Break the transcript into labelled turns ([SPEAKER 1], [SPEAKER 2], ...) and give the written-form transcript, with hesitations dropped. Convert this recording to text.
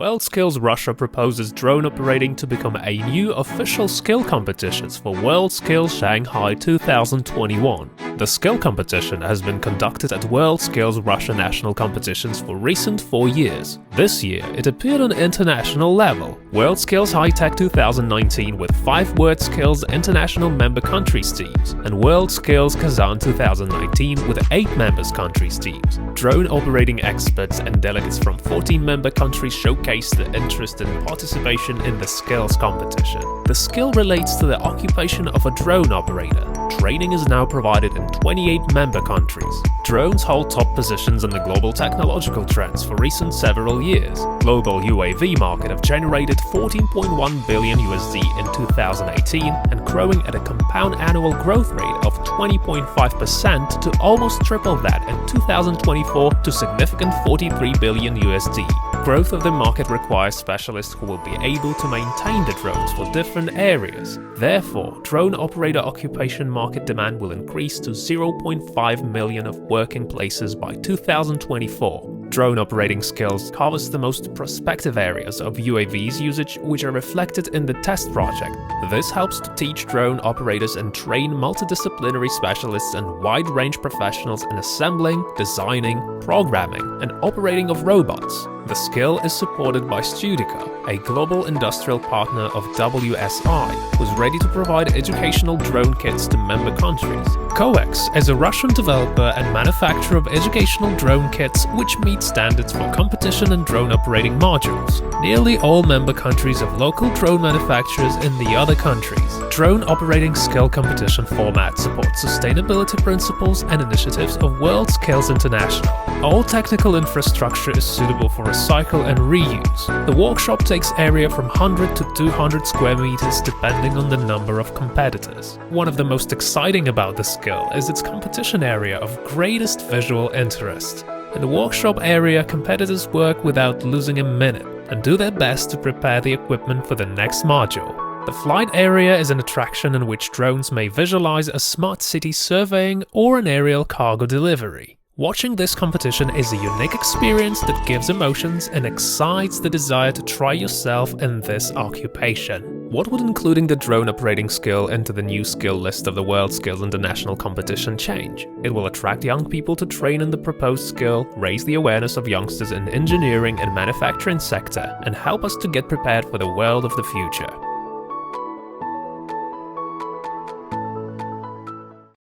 [SPEAKER 1] WorldSkills Russia proposes drone operating to become a new official skill competitions for WorldSkills Shanghai 2021. The skill competition has been conducted at WorldSkills Russia National Competitions for recent 4 years. This year, it appeared on international level. WorldSkills Hi-Tech 2019 with 5 WorldSkills International Member countries teams, and WorldSkills Kazan 2019 with 8 members countries teams. Drone operating experts and delegates from 14 member countries showcased the interest in participation in the skills competition. The skill relates to the occupation of a drone operator. Training is now provided in 28 member countries. Drones hold top positions in the global technological trends for recent several years. Global UAV market have generated $14.1 billion in 2018 and growing at a compound annual growth rate of 20.5% to almost triple that in 2024 to significant $43 billion. Growth of the market requires specialists who will be able to maintain the drones for different areas. Therefore, drone operator occupation market demand will increase to 0.5 million of working places by 2024. Drone operating skills covers the most prospective areas of UAVs usage, which are reflected in the test project. This helps to teach drone operators and train multidisciplinary specialists and wide-range professionals in assembling, designing, programming, and operating of robots. The skill is supported by Studica, a global industrial partner of WSI, who's ready to provide educational drone kits to member countries. Coex is a Russian developer and manufacturer of educational drone kits which meet standards for competition and drone operating modules. Nearly all member countries have local drone manufacturers in the other countries. Drone operating skill competition format supports sustainability principles and initiatives of WorldSkills International. All technical infrastructure is suitable for recycle and reuse. The workshop takes area from 100 to 200 square meters depending on the number of competitors. One of the most exciting about the skill is its competition area of greatest visual interest. In the workshop area, competitors work without losing a minute and do their best to prepare the equipment for the next module. The flight area is an attraction in which drones may visualize a smart city surveying or an aerial cargo delivery. Watching this competition is a unique experience that gives emotions and excites the desire to try yourself in this occupation. What would including the drone operating skill into the new skill list of the WorldSkills International Competition change? It will attract young people to train in the proposed skill, raise the awareness of youngsters in engineering and manufacturing sector, and help us to get prepared for the world of the future.